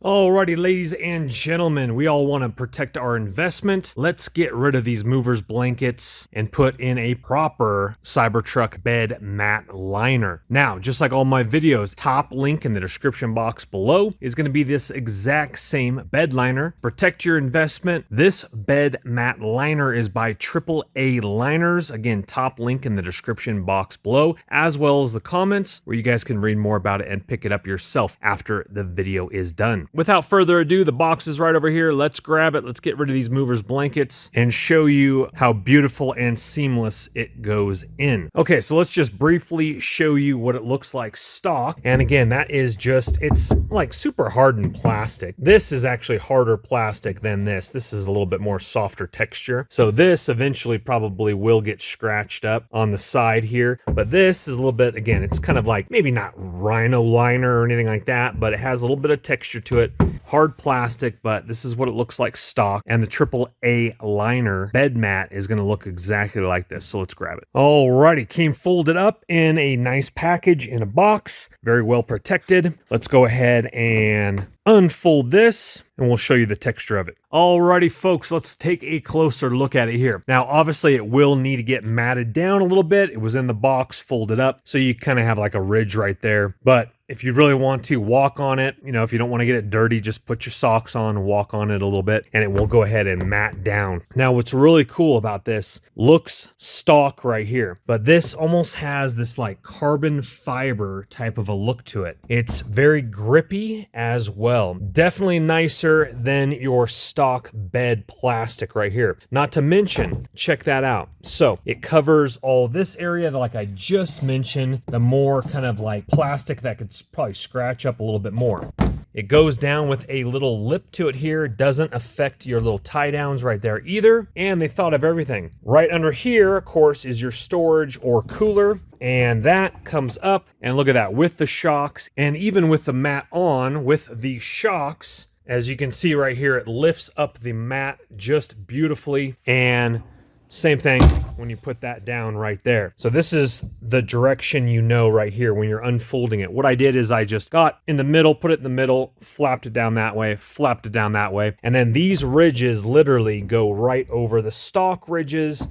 Alrighty, ladies and gentlemen, we all want to protect our investment. Let's get rid of these movers blankets and put in a proper Cybertruck bed mat liner. Now, just like all my videos, top link in the description box below is going to be this exact same bed liner. Protect your investment. This bed mat liner is by TripleAliners. Again, top link in the description box below, as well as the comments where you guys can read more about it and pick it up yourself after the video is done. Without further ado, the box is right over here. Let's grab it. Let's get rid of these movers blankets and show you how beautiful and seamless it goes in. Okay, so let's just briefly show you what it looks like stock. And again, that is just, it's like super hardened plastic. This is actually harder plastic than this. This is a little bit more softer texture. So this eventually probably will get scratched up on the side here. But this is a little bit, again, it's kind of like maybe not rhino liner or anything like that, but it has a little bit of texture to it. Hard plastic, but this is what it looks like stock. And the AAA liner bed mat is going to look exactly like this. So let's grab it. Alrighty, came folded up in a nice package in a box, very well protected. Let's go ahead and unfold this and we'll show you the texture of it. Alrighty, folks, let's take a closer look at it here. Now, obviously it will need to get matted down a little bit. It was in the box, folded up, so you kind of have like a ridge right there. But if you really want to walk on it, you know, if you don't want to get it dirty, just put your socks on and walk on it a little bit and it will go ahead and mat down. Now, what's really cool about this, looks stock right here, but this almost has this like carbon fiber type of a look to it. It's very grippy as well. Definitely nicer than your stock bed plastic right here. Not to mention, check that out. So it covers all this area like I just mentioned, the more kind of like plastic that could probably scratch up a little bit more. It goes down with a little lip to it here. Doesn't affect your little tie downs right there either. And they thought of everything. Right under here, of course, is your storage or cooler. And that comes up, and look at that, with the shocks, and even with the mat on, with the shocks, as you can see right here, it lifts up the mat just beautifully. And same thing when you put that down right there. So this is the direction you know right here when you're unfolding it. What I did is I just got in the middle, put it in the middle, flapped it down that way, flapped it down that way. And then these ridges literally go right over the stock ridges,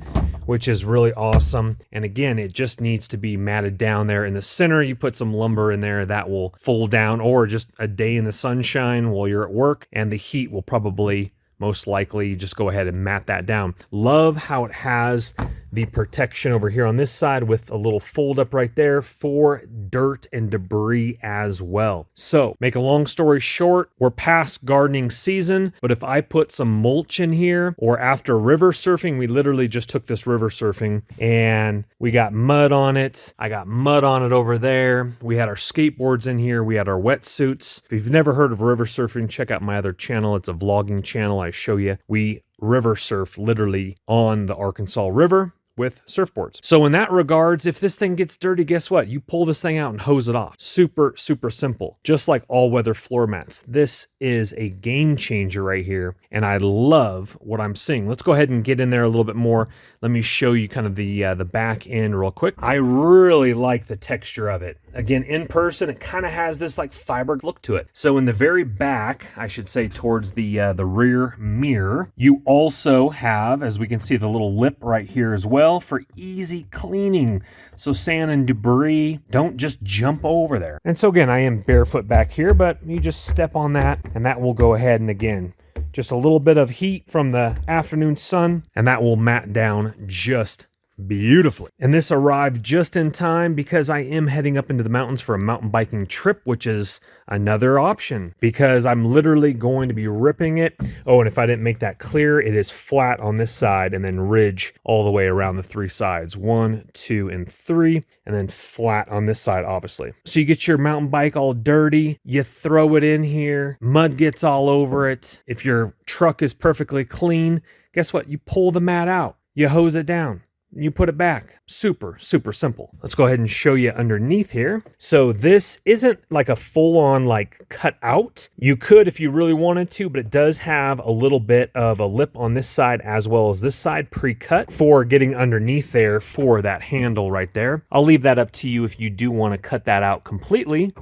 which is really awesome. And again, it just needs to be matted down there in the center. You put some lumber in there that will fold down, or just a day in the sunshine while you're at work, and the heat will probably most likely just go ahead and mat that down. Love how it has the protection over here on this side with a little fold up right there for dirt and debris as well. So make a long story short, we're past gardening season, but if I put some mulch in here, or after river surfing, we literally just took this river surfing and we got mud on it. I got mud on it over there. We had our skateboards in here. We had our wetsuits. If you've never heard of river surfing, check out my other channel. It's a vlogging channel. I show you. We river surf literally on the Arkansas River with surfboards. So in that regards, if this thing gets dirty, guess what? You pull this thing out and hose it off. Super, super simple. Just like all-weather floor mats. This is a game changer right here, and I love what I'm seeing. Let's go ahead and get in there a little bit more. Let me show you kind of the back end real quick. I really like the texture of it. Again, in person, it kind of has this like fiber look to it. So in the very back, I should say towards the rear mirror, you also have, as we can see, the little lip right here as well, for easy cleaning. So sand and debris don't just jump over there. And so again, I am barefoot back here, but you just step on that and that will go ahead, and again, just a little bit of heat from the afternoon sun, and that will mat down just beautifully. And this arrived just in time because I am heading up into the mountains for a mountain biking trip, which is another option because I'm literally going to be ripping it. Oh, and if I didn't make that clear, it is flat on this side and then ridge all the way around the three sides. 1, 2, and 3, and then flat on this side, obviously. So you get your mountain bike all dirty, you throw it in here, mud gets all over it. If your truck is perfectly clean, guess what? You pull the mat out, you hose it down, you put it back. Super, super simple. Let's go ahead and show you underneath here. So this isn't like a full-on like cut out. You could if you really wanted to, but it does have a little bit of a lip on this side as well as this side pre-cut for getting underneath there for that handle right there. I'll leave that up to you if you do want to cut that out completely.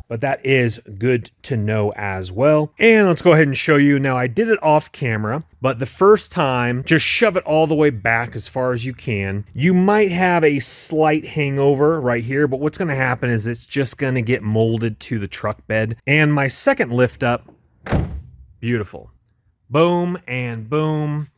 but that is good to know as well. And let's go ahead and show you. Now, I did it off camera, but the first time, just shove it all the way back as far as you can. You might have a slight hangover right here, but what's gonna happen is it's just gonna get molded to the truck bed. And my second lift up, beautiful. Boom and boom.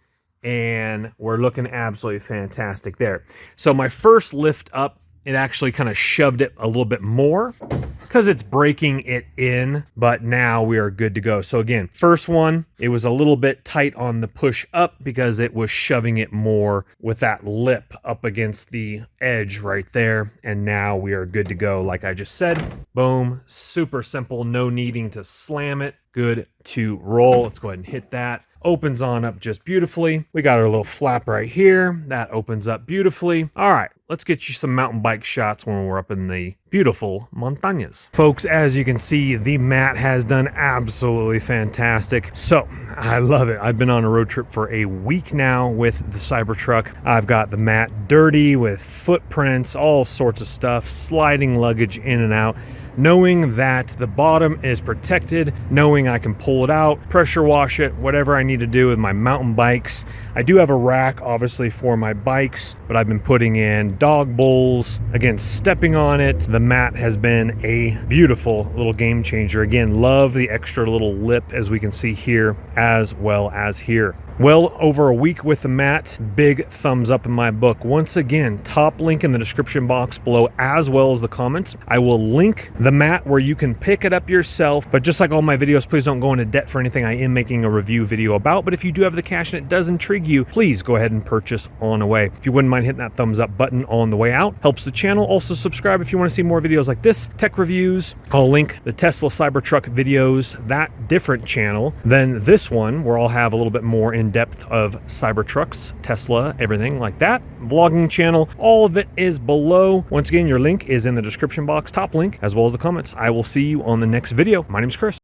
And we're looking absolutely fantastic there. So my first lift up, it actually kind of shoved it a little bit more because it's breaking it in, but now we are good to go. So again, first one, it was a little bit tight on the push up because it was shoving it more with that lip up against the edge right there. And now we are good to go. Like I just said, boom, super simple, no needing to slam it. Good to roll. Let's go ahead and hit that. Opens on up just beautifully. We got our little flap right here. That opens up beautifully. All right, let's get you some mountain bike shots when we're up in the beautiful montañas. Folks, as you can see, the mat has done absolutely fantastic. So I love it. I've been on a road trip for a week now with the Cybertruck. I've got the mat dirty with footprints, all sorts of stuff, sliding luggage in and out. Knowing that the bottom is protected, knowing I can pull it out, pressure wash it, whatever I need to do with my mountain bikes. I do have a rack, obviously, for my bikes, but I've been putting in dog bowls, again, stepping on it. The mat has been a beautiful little game changer. Again, love the extra little lip, as we can see here, as well as here. Well, over a week with the mat, big thumbs up in my book. Once again, top link in the description box below, as well as the comments. I will link the mat where you can pick it up yourself. But just like all my videos, please don't go into debt for anything I am making a review video about. But if you do have the cash and it does intrigue you, please go ahead and purchase on away. If you wouldn't mind hitting that thumbs up button on the way out, helps the channel. Also subscribe if you want to see more videos like this, tech reviews. I'll link the Tesla Cybertruck videos, that different channel than this one, where I'll have a little bit more in depth of Cybertrucks, Tesla, everything like that. Vlogging channel, all of it is below. Once again, your link is in the description box, top link, as well as the comments. I will see you on the next video. My name is Chris.